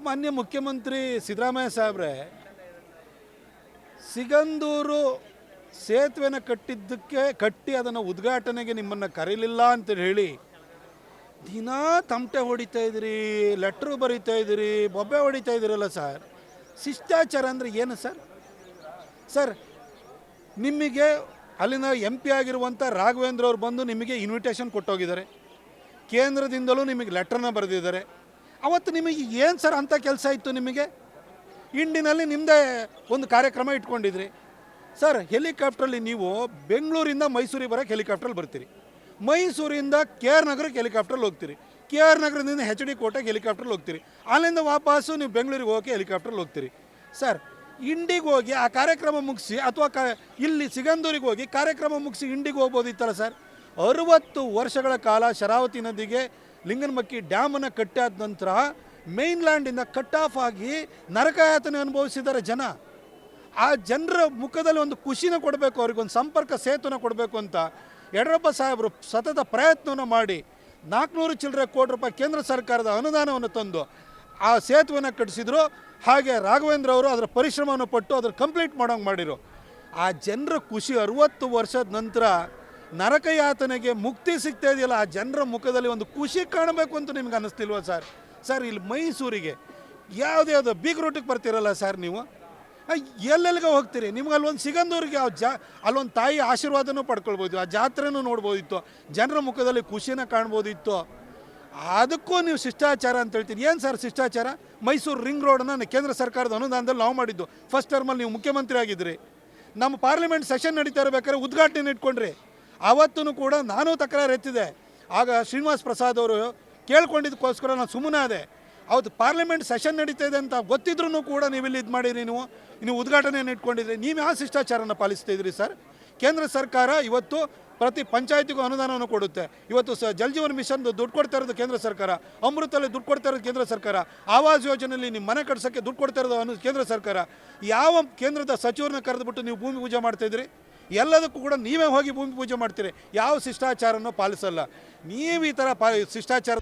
ಮಾನ್ಯ ಮುಖ್ಯಮಂತ್ರಿ ಸಿದ್ದರಾಮಯ್ಯ ಸಾಹೇಬ್ರೆ, ಸಿಗಂದೂರು ಸೇತುವೆನ ಕಟ್ಟಿ ಅದನ್ನು ಉದ್ಘಾಟನೆಗೆ ನಿಮ್ಮನ್ನು ಕರೀಲಿಲ್ಲ ಅಂತ ಹೇಳಿ ದಿನಾ ತಮಟೆ ಹೊಡಿತಾ ಇದ್ದೀರಿ, ಲೆಟ್ರು ಬರೀತಾ ಇದ್ದೀರಿ, ಬೊಬ್ಬೆ ಹೊಡಿತಾ ಇದ್ದೀರಲ್ಲ ಸರ್. ಶಿಷ್ಟಾಚಾರ ಅಂದರೆ ಏನು ಸರ್? ಸರ್, ನಿಮಗೆ ಅಲ್ಲಿನ MP ಆಗಿರುವಂಥ ರಾಘವೇಂದ್ರ ಅವ್ರು ಬಂದು ನಿಮಗೆ ಇನ್ವಿಟೇಷನ್ ಕೊಟ್ಟೋಗಿದ್ದಾರೆ, ಕೇಂದ್ರದಿಂದಲೂ ನಿಮಗೆ ಲೆಟ್ರನ್ನ ಬರೆದಿದ್ದಾರೆ. ಅವತ್ತು ನಿಮಗೆ ಏನು ಸರ್ ಅಂಥ ಕೆಲಸ ಇತ್ತು? ನಿಮಗೆ ಇಂಡಿನಲ್ಲಿ ನಿಮ್ಮದೇ ಒಂದು ಕಾರ್ಯಕ್ರಮ ಇಟ್ಕೊಂಡಿದ್ರಿ ಸರ್. ಹೆಲಿಕಾಪ್ಟ್ರಲ್ಲಿ ನೀವು ಬೆಂಗಳೂರಿಂದ ಮೈಸೂರಿಗೆ ಬರೋಕ್ಕೆ ಹೆಲಿಕಾಪ್ಟ್ರಲ್ಲಿ ಬರ್ತೀರಿ, ಮೈಸೂರಿಂದ KR ನಗರಕ್ಕೆ ಹೆಲಿಕಾಪ್ಟ್ರಲ್ಲಿ ಹೋಗ್ತೀರಿ, KR ನಗರದಿಂದ HD ಕೋಟೆಗೆ ಹೆಲಿಕಾಪ್ಟ್ರಲ್ಲಿ ಹೋಗ್ತೀರಿ, ಅಲ್ಲಿಂದ ವಾಪಸ್ಸು ನೀವು ಬೆಂಗಳೂರಿಗೆ ಹೋಗೋಕ್ಕೆ ಹೆಲಿಕಾಪ್ಟ್ರಲ್ಲಿ ಹೋಗ್ತೀರಿ ಸರ್. ಇಂಡಿಗೆ ಹೋಗಿ ಆ ಕಾರ್ಯಕ್ರಮ ಮುಗಿಸಿ ಅಥವಾ ಇಲ್ಲಿ ಸಿಗಂದೂರಿಗೆ ಹೋಗಿ ಕಾರ್ಯಕ್ರಮ ಮುಗಿಸಿ ಇಂಡಿಗೆ ಹೋಗ್ಬೋದಿತ್ತಲ್ಲ ಸರ್. 60 ವರ್ಷಗಳ ಕಾಲ ಶರಾವತಿ ನದಿಗೆ ಲಿಂಗನಮಕ್ಕಿ ಡ್ಯಾಮನ್ನು ಕಟ್ಟಾದ ನಂತರ ಮೇನ್ಲ್ಯಾಂಡಿಂದ ಕಟ್ ಆಫ್ ಆಗಿ ನರಕಯಾತನೆ ಅನುಭವಿಸಿದ್ದಾರೆ ಜನ. ಆ ಜನರ ಮುಖದಲ್ಲಿ ಒಂದು ಖುಷಿನ ಕೊಡಬೇಕು, ಅವ್ರಿಗೊಂದು ಸಂಪರ್ಕ ಸೇತುನ ಕೊಡಬೇಕು ಅಂತ ಯಡಿಯೂರಪ್ಪ ಸಾಹೇಬರು ಸತತ ಪ್ರಯತ್ನವನ್ನು ಮಾಡಿ 400 ಚಿಲ್ಲರೆ ಕೋಟಿ ರೂಪಾಯಿ ಕೇಂದ್ರ ಸರ್ಕಾರದ ಅನುದಾನವನ್ನು ತಂದು ಆ ಸೇತುವೆನ ಕಟ್ಟಿಸಿದ್ರು. ಹಾಗೆ ರಾಘವೇಂದ್ರ ಅವರು ಅದರ ಪರಿಶ್ರಮವನ್ನು ಪಟ್ಟು ಅದರ ಕಂಪ್ಲೀಟ್ ಮಾಡೋಂಗೆ ಮಾಡಿರು. ಆ ಜನರ ಖುಷಿ 60 ವರ್ಷದ ನಂತರ ನರಕಯಾತನೆಗೆ ಮುಕ್ತಿ ಸಿಗ್ತಾ ಇದೆಯಲ್ಲ, ಆ ಜನರ ಮುಖದಲ್ಲಿ ಒಂದು ಖುಷಿ ಕಾಣಬೇಕು ಅಂತ ನಿಮ್ಗೆ ಅನ್ನಿಸ್ತಿಲ್ವ ಸರ್? ಸರ್, ಇಲ್ಲಿ ಮೈಸೂರಿಗೆ ಯಾವುದ್ಯಾವುದೋ ಬೀಗ್ ರೂಟಿಗೆ ಬರ್ತೀರಲ್ಲ ಸರ್, ನೀವು ಎಲ್ಲೆಲ್ಲಿಗೆ ಹೋಗ್ತೀರಿ? ನಿಮ್ಗೆ ಅಲ್ಲೊಂದು ಸಿಗಂದೂರಿಗೆ ಅಲ್ಲೊಂದು ತಾಯಿ ಆಶೀರ್ವಾದನೂ ಪಡ್ಕೊಳ್ಬೋದು, ಆ ಜಾತ್ರೆನೂ ನೋಡ್ಬೋದಿತ್ತು, ಜನರ ಮುಖದಲ್ಲಿ ಖುಷಿನ ಕಾಣ್ಬೋದಿತ್ತು. ಅದಕ್ಕೂ ನೀವು ಶಿಷ್ಟಾಚಾರ ಅಂತ ಹೇಳ್ತೀರಿ. ಏನು ಸರ್ ಶಿಷ್ಟಾಚಾರ? ಮೈಸೂರು ರಿಂಗ್ ರೋಡನ್ನು ಕೇಂದ್ರ ಸರ್ಕಾರದ ಅನುದಾನದಲ್ಲಿ ನಾವು ಮಾಡಿದ್ದು. ಫಸ್ಟ್ ಟರ್ಮಲ್ಲಿ ನೀವು ಮುಖ್ಯಮಂತ್ರಿ ಆಗಿದ್ರಿ. ನಮ್ಮ ಪಾರ್ಲಿಮೆಂಟ್ ಸೆಷನ್ ನಡೀತಾ ಇರಬೇಕಾದ್ರೆ ಉದ್ಘಾಟನೆ ಇಟ್ಕೊಂಡ್ರಿ. ಆವತ್ತೂ ಕೂಡ ನಾನು ತಕರಾರು ಎತ್ತಿದೆ. ಆಗ ಶ್ರೀನಿವಾಸ್ ಪ್ರಸಾದ್ ಅವರು ಕೇಳ್ಕೊಂಡಿದ್ದಕ್ಕೋಸ್ಕರ ನಾನು ಸುಮ್ಮನೆ ಆದೆ. ಅವತ್ತು ಪಾರ್ಲಿಮೆಂಟ್ ಸೆಷನ್ ನಡೀತಾ ಇದೆ ಅಂತ ಗೊತ್ತಿದ್ರೂ ಕೂಡ ನೀವಿಲ್ಲಿ ಇದು ಮಾಡಿರಿ, ನೀವು ಉದ್ಘಾಟನೆಯನ್ನು ಇಟ್ಕೊಂಡಿದ್ರಿ. ನೀವು ಯಾವ ಶಿಷ್ಟಾಚಾರನ ಪಾಲಿಸ್ತಾ ಇದ್ರಿ ಸರ್? ಕೇಂದ್ರ ಸರ್ಕಾರ ಇವತ್ತು ಪ್ರತಿ ಪಂಚಾಯತಿಗೂ ಅನುದಾನವನ್ನು ಕೊಡುತ್ತೆ. ಇವತ್ತು ಜಲ್ ಜೀವನ್ ಮಿಷನ್ ದುಡ್ಡು ಕೊಡ್ತಾ ಇರೋದು ಕೇಂದ್ರ ಸರ್ಕಾರ, ಅಮೃತಲ್ಲಿ ದುಡ್ಡು ಕೊಡ್ತಾ ಇರೋದು ಕೇಂದ್ರ ಸರ್ಕಾರ, ಆವಾಸ್ ಯೋಜನೆಯಲ್ಲಿ ನಿಮ್ಮ ಮನೆ ಕಟ್ಸೋಕ್ಕೆ ದುಡ್ಡು ಕೊಡ್ತಾ ಇರೋದು ಕೇಂದ್ರ ಸರ್ಕಾರ. ಯಾವ ಕೇಂದ್ರದ ಸಚಿವರನ್ನ ಕರೆದುಬಿಟ್ಟು ನೀವು ಭೂಮಿ ಪೂಜೆ ಮಾಡ್ತಾಯಿದ್ರಿ? ಎಲ್ಲದಕ್ಕೂ ಕೂಡ ನೀವೇ ಹೋಗಿ ಭೂಮಿ ಪೂಜೆ ಮಾಡ್ತೀರಿ. ಯಾವ ಶಿಷ್ಟಾಚಾರನೂ ಪಾಲಿಸಲ್ಲ ನೀವು. ಈ ಥರ ಶಿಷ್ಟಾಚಾರ